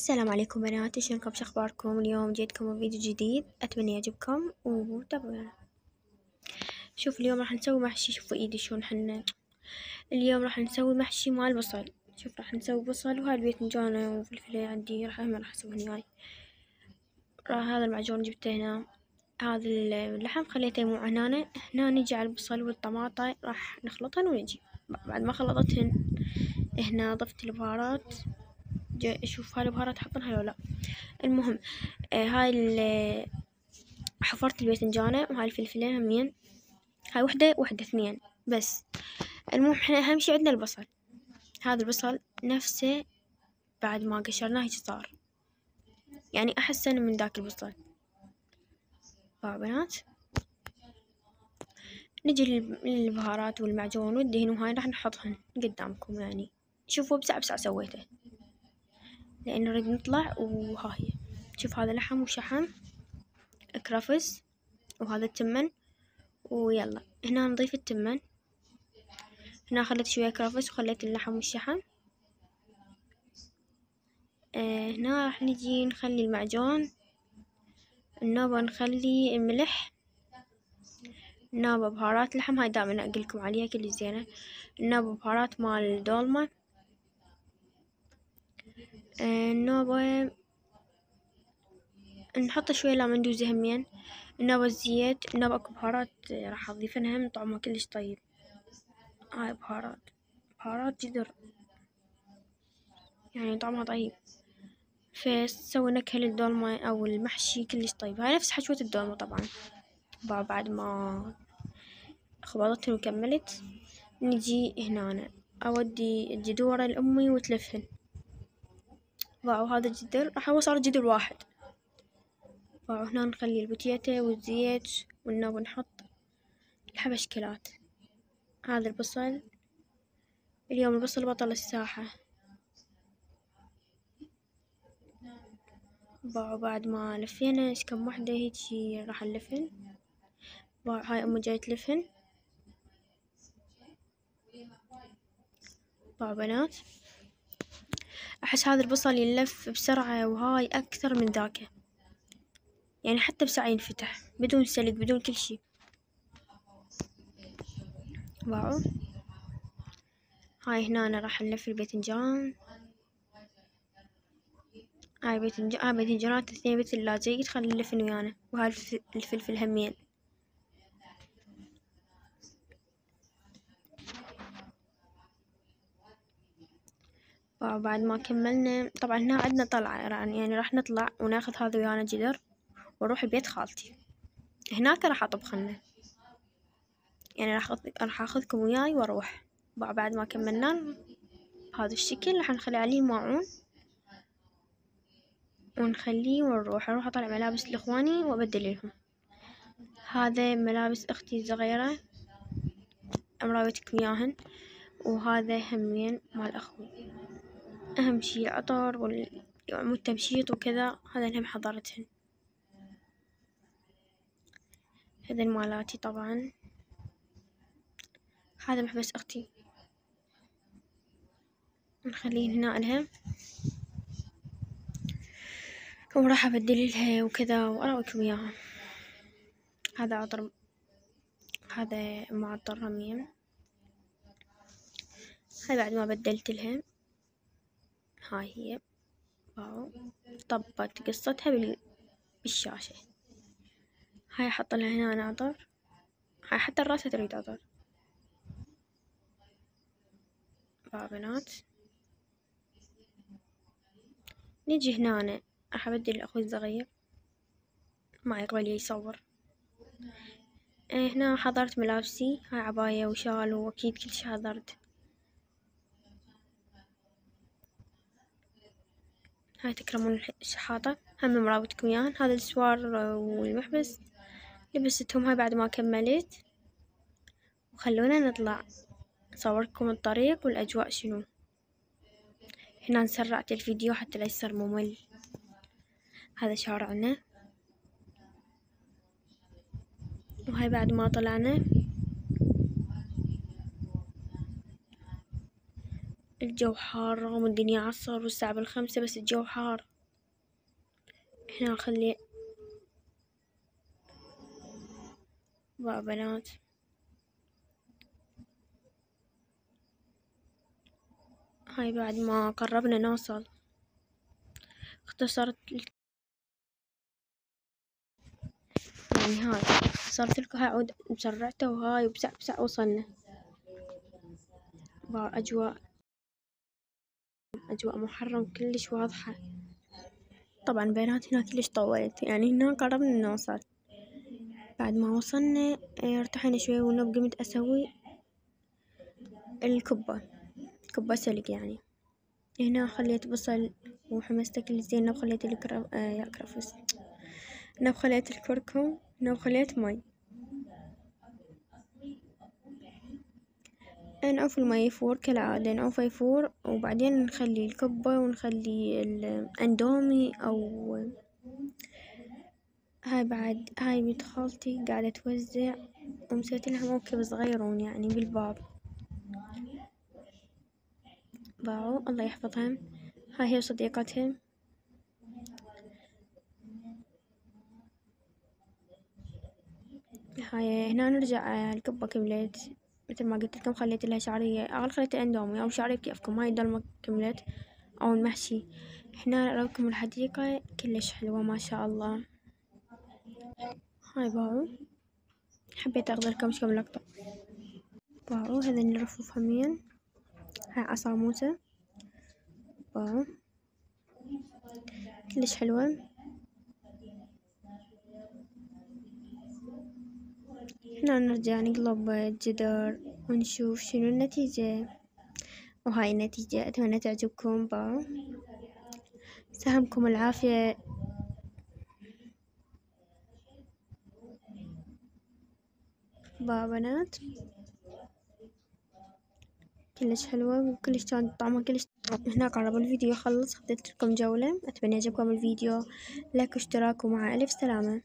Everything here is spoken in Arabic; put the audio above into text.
السلام عليكم بناتي، شلونكم؟ شخباركم؟ اليوم جيتكم بفيديو جديد، أتمنى يعجبكم وتابعونا. شوف اليوم راح نسوي محشي. شوفوا ايدي شلون حنة. اليوم راح نسوي محشي مال بصل. شوف راح نسوي بصل وهاي الباذنجان وفلفلين عندي راح اسويهن وياي. هذا المعجون جبته هنا. هذا اللحم خليته يموع هنا نجي على البصل والطماطة راح نخلطهن ونجي. بعد ما خلطتهن هنا ضفت البهارات. شوف هاي البهارات حطنها لو لا. المهم هاي حفرت الباذنجانة وهاي الفلفلين همين. هاي وحدة اثنين بس. المهم احنا اهم شي عندنا البصل. هذا البصل نفسه بعد ما قشرناه هيك صار، يعني احسن من ذاك البصل. بنات نجي للبهارات والمعجون والدهن وهاي راح نحطهن قدامكم. يعني شوفوا بسع سويته لأنه نريد نطلع. وهاي شوف هذا لحم وشحم كرفس وهذا التمن. ويلا هنا نضيف التمن. هنا خليت شوية كرفس وخليت اللحم والشحم. هنا راح نجي نخلي المعجون. النوبة نخلي الملح. النوبة بهارات لحم هاي دائما أقولكم عليها كل زينة. النوبة بهارات مال الدولمة. النوبة نحط شوية لامندوزي همين. النوبة الزيت. النوبة اكو بهارات راح اضيفنها من طعمها كلش طيب. هاي بهارات جدر، يعني طعمها طيب. فسوي نكهة للدولمة أو المحشي كلش طيب. هاي نفس حشوة الدولمة طبعا. بعد ما خبطتهن وكملت نجي هنا أودي الجدورة لأمي وتلفهن. وهذا الجدر راح هو صار جدر واحد. وهنا نخلي البوتيتة والزيت والنوب نحط الحبشكلات. هذا البصل. اليوم البصل بطل الساحة. بعد ما لفينا كم وحدة هيجي راح نلفن. هاي أمي جاي تلفن. بنات أحس هذا البصل ينلف بسرعة وهاي أكثر من ذاك، يعني حتى بسرعة ينفتح بدون سلق بدون كل شي. هاي هنا أنا راح نلف الباذنجان. هاي باذنجانات اثنين مثل لا جيد خلي نلفن ويانا. وهاي الفلفل همين. بعد ما كملنا طبعا هنا عندنا طلعة، يعني راح نطلع وناخذ هذا ويانا جدر ونروح بيت خالتي. هناك راح أطبخلنا، يعني راح أخذكم وياي وأروح. بعد ما كملنا بهذا الشكل راح نخلي عليه ماعون ونخليه ونروح أطلع ملابس لإخواني وأبدل لهم. هذا ملابس أختي الصغيرة أمراويتكم إياهن. وهذا همين مال أخوي. أهم شي العطر والتمشيط وكذا هذا هم حضرتهن. هذا مالاتي طبعا. هذا محبس أختي نخليه هنا إلها. وراح أبدللها وكذا وأراويكم إياها. هذا عطر. هذا معطر همين. هاي بعد ما بدلت لها. هاي هي. طبت قصتها بالشاشة. هاي أحط لها هنا عطر. هاي حتى الراسة تريد عطر. بنات نجي هنا راح أبدل أخوي الصغير ما يقبل يصور. هنا حضرت ملابسي. هاي عباية وشال وأكيد كل شي حضرت. هاي تكرمون الشحاطة هم مراوتكم إياهن. هذا السوار والمحبس لبستهم هاي بعد ما كملت. وخلونا نطلع أصوركم الطريق والأجواء شنو. هنا سرعت الفيديو حتى لا يصير ممل. هذا شارعنا. وهاي بعد ما طلعنا الجو حار رغم الدنيا عصر والساعة 5 بس الجو حار. هنا نخلي بقى بنات. هاي بعد ما قربنا نوصل اختصرت يعني هاي اختصرت لكم، هاي عود مسرعته وهاي بسع وصلنا. بقى أجواء محرم كلش واضحة. طبعا بينات هنا كلش طولت، يعني هنا قربنا نوصل. بعد ما وصلنا ارتحنا شوي ونوب قمت أسوي كبة سلق يعني. هنا خليت بصل وحمسته كل زين، وخليت الكرفس، خليت الكركم، خليت مي. نعوف المي يفور كالعادة، نعوفه يفور وبعدين نخلي الكبة ونخلي الأندومي أو هاي بنت خالتي قاعدة توزع ومسويت لها موكب صغيرون يعني بالباب. باعوا الله يحفظهم. هاي هي صديقتهم. هاي هنا نرجع الكبة كملت مثل ما قلت لكم، خليت لها شعرية أغل، خليت اندومي أو شعرية بكيفكم. هاي الدلمة كملت أو المحشي. هنا لكم الحديقة كلش حلوة ما شاء الله. هاي باعوا، حبيت أخذ لكم كم لقطة. باعوا هذين الرفوف همين. هاي عصا موسى باعوا كلش حلوة. هنا نرجع نقلب الجدار ونشوف شنو النتيجة، وهاي النتيجة أتمنى تعجبكم. باعوا سهمكم العافية. باعوا بنات كلش حلوة وكلش كان طعمها كلش. هنا قرب الفيديو يخلص، خذيت لكم جولة. أتمنى يعجبكم الفيديو، لايك واشتراك ومع ألف سلامة.